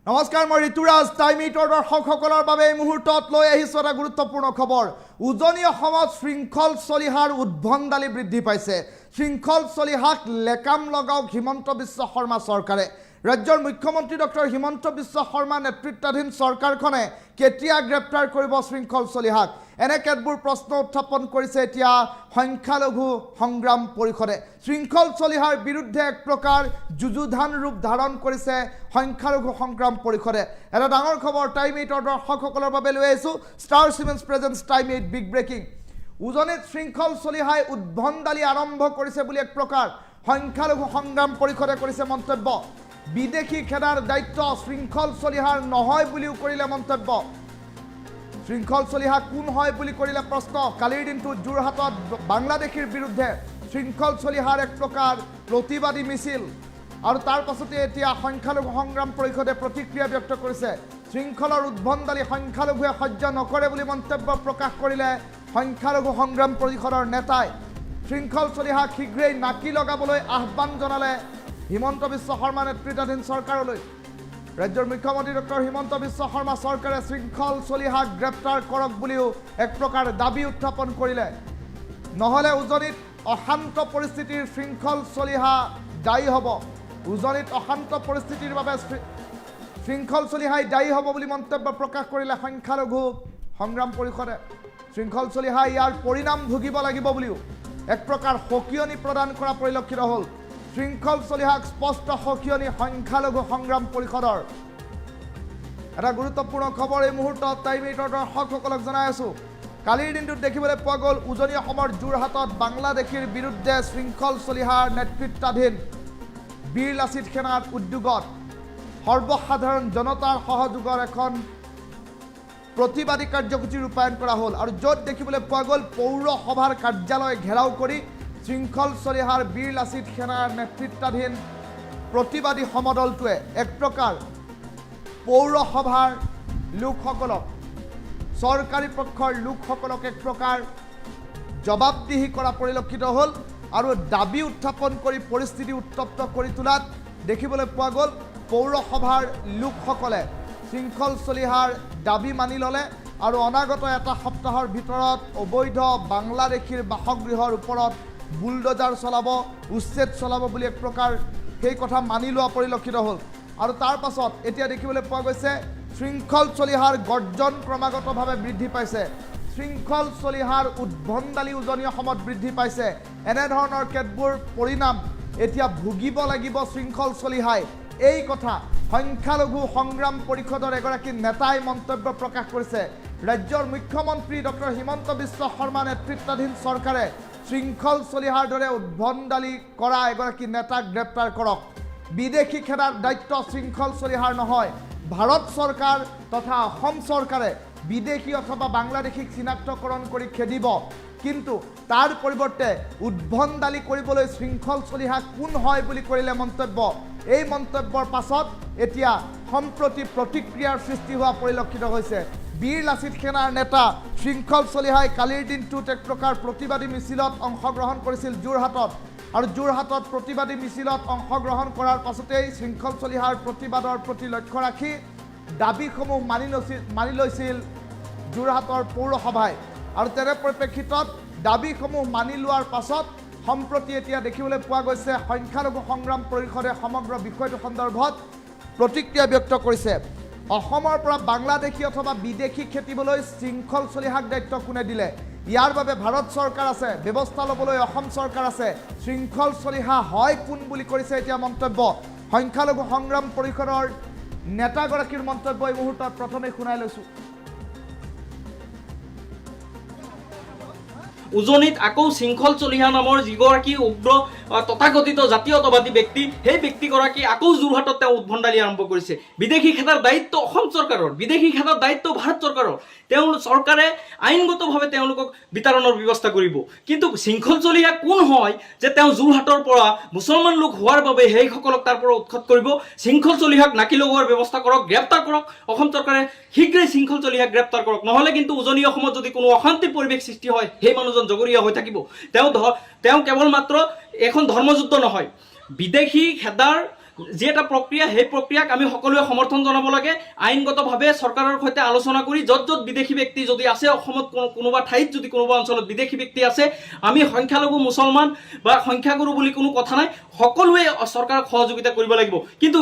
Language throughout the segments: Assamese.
নমস্কাৰ, মই ঋতুৰাজ। টাইম 8ৰ দৰ্শকসকলৰ বাবে এই মুহূৰ্তত লৈ আহিছোঁ এটা গুৰুত্বপূৰ্ণ খবৰ। উজনি অসমত শৃংখল চলিহাৰ উদ্ভণ্ডালি বৃদ্ধি পাইছে। শৃংখল চলিহাক লেকাম লগাওক হিমন্ত বিশ্ব শৰ্মা চৰকাৰে। ৰাজ্যৰ মুখ্যমন্ত্ৰী ডক্টৰ হিমন্ত বিশ্ব শৰ্মা নেতৃত্বাধীন চৰকাৰখনে কেতিয়া গ্ৰেপ্তাৰ কৰিব শৃংখল চলিহাক? এনে কেতবোৰ প্ৰশ্ন উত্থাপন কৰিছে এতিয়া সংখ্যালঘু সংগ্ৰাম পৰিষদে। শৃংখল চলিহাৰ বিৰুদ্ধে এক প্ৰকাৰ যুযুধান ৰূপ ধাৰণ কৰিছে সংখ্যালঘু সংগ্ৰাম পৰিষদে। এটা ডাঙৰ খবৰ টাইম 8ৰ দৰ্শকসকলৰ বাবে লৈ আহিছোঁ। Star cements presents time 8 big breaking. উজনিত শৃংখল চলিহাই উদ্ভণ্ডালি আৰম্ভ কৰিছে বুলি এক প্ৰকাৰ সংখ্যালঘু সংগ্ৰাম পৰিষদে কৰিছে মন্তব্য। বিদেশী খেদাৰ দায়িত্ব শৃংখল চলিহাৰ নহয় বুলিও কৰিলে মন্তব্য। শৃংখল চলিহা কোন হয় বুলি কৰিলে প্ৰশ্ন। কালিৰ দিনটোত যোৰহাটত বাংলাদেশীৰ বিৰুদ্ধে শৃংখল চলিহাৰ এক প্ৰকাৰ প্ৰতিবাদী মিছিল, আৰু তাৰ পাছতে এতিয়া সংখ্যালঘু সংগ্ৰাম পৰিষদে প্ৰতিক্ৰিয়া ব্যক্ত কৰিছে। শৃংখলৰ উদ্ভণ্ডালি সংখ্যালঘুৱে সহ্য নকৰে বুলি মন্তব্য প্ৰকাশ কৰিলে সংখ্যালঘু সংগ্ৰাম পৰিষদৰ নেতাই। শৃংখল চলিহাক শীঘ্ৰেই নাকি লগাবলৈ আহ্বান জনালে হিমন্ত বিশ্ব শৰ্মা নেতৃত্বাধীন চৰকাৰলৈ। ৰাজ্যৰ মুখ্যমন্ত্ৰী ডক্টৰ হিমন্ত বিশ্ব শৰ্মা চৰকাৰে শৃংখল চলিহাক গ্ৰেপ্তাৰ কৰক বুলিও এক প্ৰকাৰ দাবী উত্থাপন কৰিলে। নহ'লে উজনিত অশান্ত পৰিস্থিতিৰ শৃংখল চলিহা দায়ী হ'ব। উজনিত অশান্ত পৰিস্থিতিৰ বাবে শৃংখল চলিহাই দায়ী হ'ব বুলি মন্তব্য প্ৰকাশ কৰিলে সংখ্যালঘু সংগ্ৰাম পৰিষদে। শৃংখল চলিহাই ইয়াৰ পৰিণাম ভুগিব লাগিব বুলিও এক প্ৰকাৰ সকিয়নি প্ৰদান কৰা পৰিলক্ষিত হ'ল। শৃংখল চলিহাক স্পষ্ট সকিয়নি সংখ্যালঘু সংগ্ৰাম পৰিষদৰ। এটা গুৰুত্বপূৰ্ণ খবৰ এই মুহূৰ্তত টাইম 8ৰ দৰ্শকসকলক জনাই আছোঁ। কালিৰ দিনটোত দেখিবলৈ পোৱা গ'ল উজনি অসমৰ যোৰহাটত বাংলাদেশীৰ বিৰুদ্ধে শৃংখল চলিহাৰ নেতৃত্বাধীন বীৰ লাচিত সেনাৰ উদ্যোগত সৰ্বসাধাৰণ জনতাৰ সহযোগৰ এখন প্ৰতিবাদী কাৰ্যসূচী ৰূপায়ণ কৰা হ'ল, আৰু য'ত দেখিবলৈ পোৱা গ'ল পৌৰসভাৰ কাৰ্যালয় ঘেৰাও কৰি শৃংখল চলিহাৰ বীৰ লাচিত সেনাৰ নেতৃত্বাধীন প্ৰতিবাদী সমদলটোৱে এক প্ৰকাৰ পৌৰসভাৰ লোকসকলক, চৰকাৰী পক্ষৰ লোকসকলক এক প্ৰকাৰ জবাবদিহি কৰা পৰিলক্ষিত হ'ল, আৰু দাবী উত্থাপন কৰি পৰিস্থিতি উত্তপ্ত কৰি তোলাত দেখিবলৈ পোৱা গ'ল পৌৰসভাৰ লোকসকলে শৃংখল চলিহাৰ দাবী মানি ল'লে, আৰু অনাগত এটা সপ্তাহৰ ভিতৰত অবৈধ বাংলাদেশীৰ বাসগৃহৰ ওপৰত বুলডোজাৰ চলাব, উচ্ছেদ চলাব বুলি এক প্ৰকাৰ সেই কথা মানি লোৱা পৰিলক্ষিত হ'ল। আৰু তাৰ পাছত এতিয়া দেখিবলৈ পোৱা গৈছে শৃংখল চলিহাৰ গৰ্জন ক্ৰমাগতভাৱে বৃদ্ধি পাইছে। শৃংখল চলিহাৰ উদ্ভণ্ডালি উজনি অসমত বৃদ্ধি পাইছে। এনেধৰণৰ কেতবোৰ পৰিণাম এতিয়া ভুগিব লাগিব শৃংখল চলিহাই। এই কথা সংখ্যালঘু সংগ্ৰাম পৰিষদৰ এগৰাকী নেতাই মন্তব্য প্ৰকাশ কৰিছে। ৰাজ্যৰ মুখ্যমন্ত্ৰী ডক্টৰ হিমন্ত বিশ্ব শৰ্মা নেতৃত্বাধীন চৰকাৰে শৃংখল চলিহাৰ দৰে উদ্ভণ্ডালি কৰা এগৰাকী নেতাক গ্ৰেপ্তাৰ কৰক। বিদেশী খেদাৰ দায়িত্ব শৃংখল চলিহাৰ নহয়। ভাৰত চৰকাৰ তথা অসম চৰকাৰে বিদেশী অথবা বাংলাদেশীক চিনাক্তকৰণ কৰি খেদিব, কিন্তু তাৰ পৰিৱৰ্তে উদ্ভণ্ডালি কৰিবলৈ শৃংখল চলিহা কোন হয় বুলি কৰিলে মন্তব্য। এই মন্তব্যৰ পাছত এতিয়া সম্প্ৰতি প্ৰতিক্ৰিয়াৰ সৃষ্টি হোৱা পৰিলক্ষিত হৈছে। বীৰ লাচিত সেনাৰ নেতা শৃংখল চলিহাই কালিৰ দিনটোত এক প্ৰকাৰ প্ৰতিবাদী মিছিলত অংশগ্ৰহণ কৰিছিল যোৰহাটত, আৰু যোৰহাটত প্ৰতিবাদী মিছিলত অংশগ্ৰহণ কৰাৰ পাছতেই শৃংখল চলিহাৰ প্ৰতিবাদৰ প্ৰতি লক্ষ্য ৰাখি দাবীসমূহ মানি লৈছিল যোৰহাটৰ পৌৰসভাই, আৰু তেনে পৰিপ্ৰেক্ষিতত দাবীসমূহ মানি লোৱাৰ পাছত সম্প্ৰতি এতিয়া দেখিবলৈ পোৱা গৈছে সংখ্যালঘু সংগ্ৰাম পৰিষদে সমগ্ৰ বিষয়টো সন্দৰ্ভত প্ৰতিক্ৰিয়া ব্যক্ত কৰিছে। অসমৰ পৰা বাংলাদেশী অথবা বিদেশী খেদিবলৈ শৃংখল চলিহাক দায়িত্ব কোনে দিলে? ইয়াৰ বাবে ভাৰত চৰকাৰ আছে, ব্যৱস্থা ল'বলৈ অসম চৰকাৰ আছে। শৃংখল চলিহা হয় কোন বুলি কৰিছে এতিয়া মন্তব্য। সংখ্যালঘু সংগ্ৰাম পৰিষদৰ নেতাগৰাকীৰ মন্তব্য এই মুহূৰ্তত প্ৰথমে শুনাই লৈছোঁ। উজনিত আকৌ শৃংখল চলিহা নামৰ যিগৰাকী উগ্ৰ তথাকথিত জাতীয়তাবাদী ব্যক্তি, সেই ব্যক্তিগৰাকী আকৌ যোৰহাটত তেওঁ উদ্ভণ্ডালি আৰম্ভ কৰিছে। বিদেশী খেদাৰ দায়িত্ব অসম চৰকাৰৰ, বিদেশী খেদাৰ দায়িত্ব ভাৰত চৰকাৰৰ। তেওঁ চৰকাৰে আইনগতভাৱে তেওঁলোকক বিতৰণৰ ব্যৱস্থা কৰিব, কিন্তু শৃংখল চলিহা কোন হয় যে তেওঁ যোৰহাটৰ পৰা মুছলমান লোক হোৱাৰ বাবে সেইসকলক তাৰ পৰা উৎখাত কৰিব? শৃংখল চলিহাক নাকি লগোৱাৰ ব্যৱস্থা কৰক, গ্ৰেপ্তাৰ কৰক। অসম চৰকাৰে শীঘ্ৰেই শৃংখল চলিহাক গ্ৰেপ্তাৰ কৰক, নহ'লে কিন্তু উজনি অসমত যদি কোনো অশান্তিৰ পৰিৱেশ সৃষ্টি হয় সেই মানুহজন জগৰীয়া হৈ থাকিব। তেওঁ কেৱল মাত্ৰ এখন ধৰ্মযুদ্ধ নহয়, বিদেশী খেদাৰ যি এটা প্ৰক্ৰিয়া সেই প্ৰক্ৰিয়াক আমি সকলোৱে সমৰ্থন জনাব লাগে আইনগতভাৱে চৰকাৰৰ সৈতে আলোচনা কৰি য'ত য'ত বিদেশী ব্যক্তি যদি আছে অসমত কোনোবা ঠাইত যদি কোনোবা অঞ্চলত বিদেশী ব্যক্তি আছে আমি সংখ্যালঘু মুছলমান বা সংখ্যাগুৰু বুলি কোনো কথা নাই সকলোৱে চৰকাৰক সহযোগিতা কৰিব লাগিব কিন্তু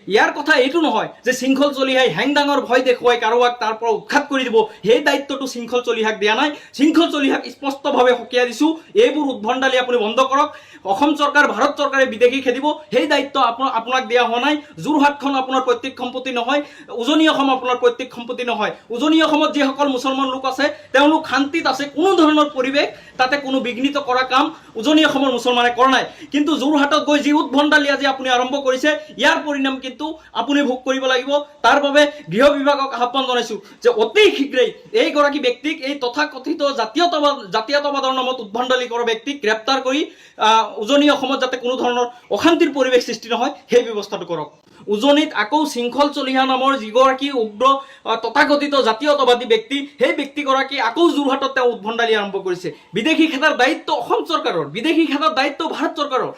ইয়াৰ কথা এইটো নহয় যে শৃংখল চলিহাই হেংদাঙৰ ভয় দেখুৱাই কাৰোবাক তাৰ পৰা উৎখাত কৰি দিব সেই দায়িত্বটো শৃংখল চলিহাক দিয়া নাই শৃংখল চলিহাক স্পষ্টভাৱে সকীয়াই দিছোঁ এইবোৰ উদ্ভণ্ডালি আপুনি বন্ধ কৰক অসম চৰকাৰ ভাৰত চৰকাৰে বিদেশী খেদিব সেই দায়িত্ব আপোনাক দিয়া হোৱা নাই যোৰহাটখন আপোনাৰ পৈতৃক সম্পত্তি নহয় উজনি অসম আপোনাৰ পৈতৃক সম্পত্তি নহয় উজনি অসমত যিসকল মুছলমান লোক আছে তেওঁলোক শান্তিত আছে কোনো ধৰণৰ পৰিৱেশ তাতে কোনো বিঘ্নিত কৰা কাম উজনি অসমৰ মুছলমানে কৰা নাই কিন্তু যোৰহাটত গৈ যি উদ্ভণ্ডালি আজি আপুনি আৰম্ভ কৰিছে ইয়াৰ পৰিণাম কিন্তু আপুনি ভোগ কৰিব লাগিব তাৰ বাবে গৃহ বিভাগক আহ্বান জনাইছোঁ যে অতি শীঘ্ৰেই এইগৰাকী ব্যক্তিক এই তথাকথিত জাতীয়তাবাদৰ নামত উদ্ভণ্ডালি কৰা ব্যক্তিক গ্ৰেপ্তাৰ কৰি উজনি অসমত যাতে কোনো ধৰণৰ অশান্তিৰ পৰিৱেশ সৃষ্টি নহয় সেই ব্যৱস্থাটো কৰক উজনিত আকৌ শৃংখল চলিহা নামৰ যিগৰাকী উগ্ৰ তথাকথিত জাতীয়তাবাদী ব্যক্তি সেই ব্যক্তিগৰাকী আকৌ যোৰহাটত তেওঁ উদ্ভণ্ডালি আৰম্ভ কৰিছে বিদেশী খেদাৰ দায়িত্ব অসম চৰকাৰৰ বিদেশী খেদাৰ দায়িত্ব ভাৰত চৰকাৰৰ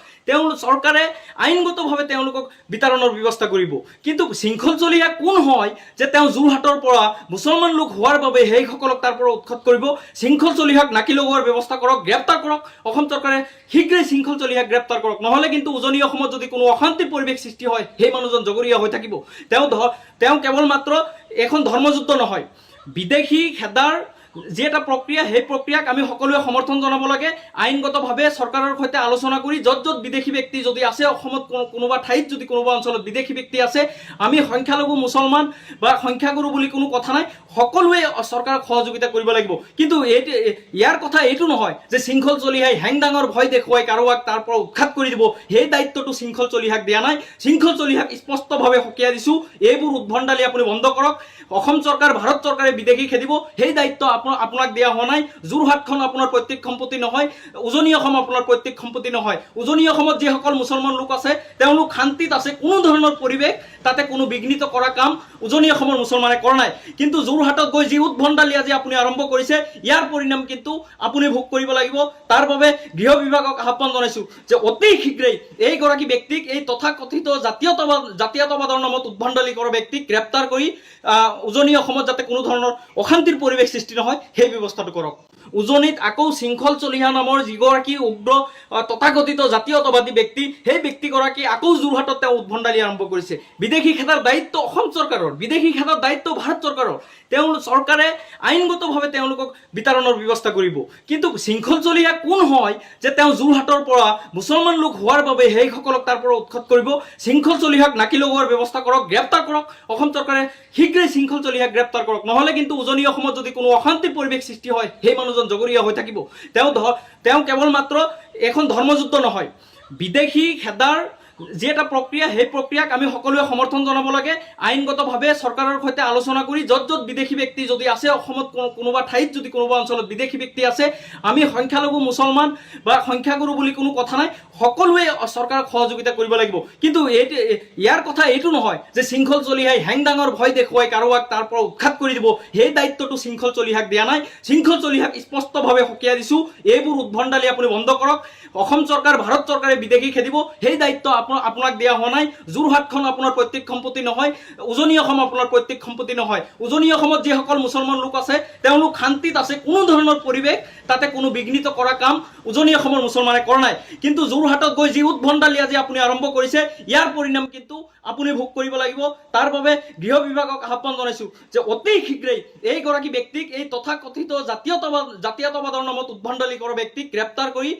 চৰকাৰে আইনগতভাৱে তেওঁলোকক বিতৰণৰ ব্যৱস্থা কৰিব কিন্তু শৃংখল চলিহা কোন হয় যে তেওঁ যোৰহাটৰ পৰা মুছলমান লোক হোৱাৰ বাবে সেইসকলক তাৰ পৰা উৎখাত কৰিব শৃংখল চলিহাক নাকি লগোৱাৰ ব্যৱস্থা কৰক গ্ৰেপ্তাৰ কৰক অসম চৰকাৰে শীঘ্ৰেই শৃংখল চলিহাক গ্ৰেপ্তাৰ কৰক নহ'লে কিন্তু উজনি অসমত যদি কোনো অশান্তিৰ পৰিৱেশ সৃষ্টি হয় সেই মানুহজন জগৰীয়া হৈ থাকিব তেওঁ কেৱল মাত্ৰ এখন ধৰ্মযুদ্ধ নহয় বিদেশী খেদাৰ যি এটা প্ৰক্ৰিয়া সেই প্ৰক্ৰিয়াক আমি সকলোৱে সমৰ্থন জনাব লাগে আইনগতভাৱে চৰকাৰৰ সৈতে আলোচনা কৰি য'ত য'ত বিদেশী ব্যক্তি যদি আছে অসমত কোনোবা ঠাইত যদি কোনোবা অঞ্চলত বিদেশী ব্যক্তি আছে আমি সংখ্যালঘু মুছলমান বা সংখ্যাগুৰু বুলি কোনো কথা নাই সকলোৱে চৰকাৰক সহযোগিতা কৰিব লাগিব কিন্তু ইয়াৰ কথা এইটো নহয় যে শৃংখল চলিহাই হেংদাঙৰ ভয় দেখুৱাই কাৰোবাক তাৰ পৰা উৎখাত কৰি দিব সেই দায়িত্বটো শৃংখল চলিহাক দিয়া নাই শৃংখল চলিহাক স্পষ্টভাৱে সকীয়াই দিছোঁ এইবোৰ উদ্ভণ্ডালি আপুনি বন্ধ কৰক অসম চৰকাৰ ভাৰত চৰকাৰে বিদেশী খেদিব সেই দায়িত্ব আপোনাক দিয়া হোৱা নাই যোৰহাটখন আপোনাৰ পৈতৃক সম্পত্তি নহয় উজনি অসম আপোনাৰ পৈতৃক সম্পত্তি নহয় উজনি অসমত যিসকল মুছলমান লোক আছে তেওঁলোক শান্তিত আছে কোনো ধৰণৰ পৰিৱেশ তাতে কোনো বিঘ্নিত কৰা কাম উজনি অসমৰ মুছলমানে কৰা নাই কিন্তু যোৰহাটত গৈ যি উদ্ভণ্ডালি আজি আপুনি আৰম্ভ কৰিছে ইয়াৰ পৰিণাম কিন্তু আপুনি ভোগ কৰিব লাগিব তাৰ বাবে গৃহ বিভাগক আহ্বান জনাইছোঁ যে অতি শীঘ্ৰেই এইগৰাকী ব্যক্তিক এই তথাকথিত জাতীয়তাবাদৰ নামত উদ্ভণ্ডালি কৰা ব্যক্তিক গ্ৰেপ্তাৰ কৰি উজনি অসমত যাতে কোনো ধৰণৰ অশান্তিৰ পৰিৱেশ সৃষ্টি নহয় সেই ব্যৱস্থাটো কৰক উজনিত আকৌ শৃংখল চলিহা নামৰ যিগৰাকী উগ্ৰ তথাকথিত জাতীয়তাবাদী ব্যক্তি সেই ব্যক্তিগৰাকী আকৌ যোৰহাটত তেওঁ উদ্ভণ্ডালি আৰম্ভ কৰিছে বিদেশী খেদাৰ দায়িত্ব অসম চৰকাৰৰ বিদেশী খেদাৰ দায়িত্ব ভাৰত চৰকাৰৰ চৰকাৰে আইনগতভাৱে তেওঁলোকক বিতৰণৰ ব্যৱস্থা কৰিব কিন্তু শৃংখল চলিহা কোন হয় যে তেওঁ যোৰহাটৰ পৰা মুছলমান লোক হোৱাৰ বাবে সেইসকলক তাৰ পৰা উৎখাত কৰিব শৃংখল চলিহাক নাকি লগোৱাৰ ব্যৱস্থা কৰক গ্ৰেপ্তাৰ কৰক অসম চৰকাৰে শীঘ্ৰেই শৃংখল চলিহাক গ্ৰেপ্তাৰ কৰক নহ'লে কিন্তু উজনি অসমত যদি কোনো অশান্তিৰ পৰিৱেশ সৃষ্টি হয় সেই মানুহজন জগৰীয়া হৈ থাকিব তেওঁ কেৱল মাত্ৰ এখন ধৰ্মযুদ্ধ নহয় বিদেশী খেদাৰ যি এটা প্ৰক্ৰিয়া সেই প্ৰক্ৰিয়াক আমি সকলোৱে সমৰ্থন জনাব লাগে আইনগতভাৱে চৰকাৰৰ সৈতে আলোচনা কৰি য'ত য'ত বিদেশী ব্যক্তি যদি আছে অসমত কোনোবা ঠাইত যদি কোনোবা অঞ্চলত বিদেশী ব্যক্তি আছে আমি সংখ্যালঘু মুছলমান বা সংখ্যাগুৰু বুলি কোনো কথা নাই সকলোৱে চৰকাৰক সহযোগিতা কৰিব লাগিব কিন্তু ইয়াৰ কথা এইটো নহয় যে শৃংখল চলিহাই হেংদাঙৰ ভয় দেখুৱাই কাৰোবাক তাৰ পৰা উৎখাত কৰি দিব সেই দায়িত্বটো শৃংখল চলিহাক দিয়া নাই শৃংখল চলিহাক স্পষ্টভাৱে সকীয়াই দিছোঁ এইবোৰ উদ্ভণ্ডালি আপুনি বন্ধ কৰক অসম চৰকাৰ ভাৰত চৰকাৰে বিদেশী খেদিব সেই দায়িত্ব আপোনাক দিয়া হোৱা নাই যোৰহাটখন আপোনাৰ পৈতৃক সম্পত্তি নহয় উজনি অসম আপোনাৰ পৈতৃক সম্পত্তি নহয় উজনি অসমত যিসকল মুছলমান লোক আছে তেওঁলোক শান্তিত আছে কোনো ধৰণৰ পৰিৱেশ তাতে কোনো বিঘ্নিত কৰা কাম উজনি অসমৰ মুছলমানে কৰা নাই কিন্তু যোৰহাটত গৈ যি উদ্ভণ্ডালি আজি আপুনি আৰম্ভ কৰিছে ইয়াৰ পৰিণাম কিন্তু আপুনি ভোগ কৰিব লাগিব তাৰ বাবে গৃহ বিভাগক আহ্বান জনাইছোঁ যে অতি শীঘ্ৰেই এইগৰাকী ব্যক্তিক এই তথাকথিত জাতীয়তাবাদৰ নামত উদ্ভণ্ডালি কৰা ব্যক্তিক গ্ৰেপ্তাৰ কৰি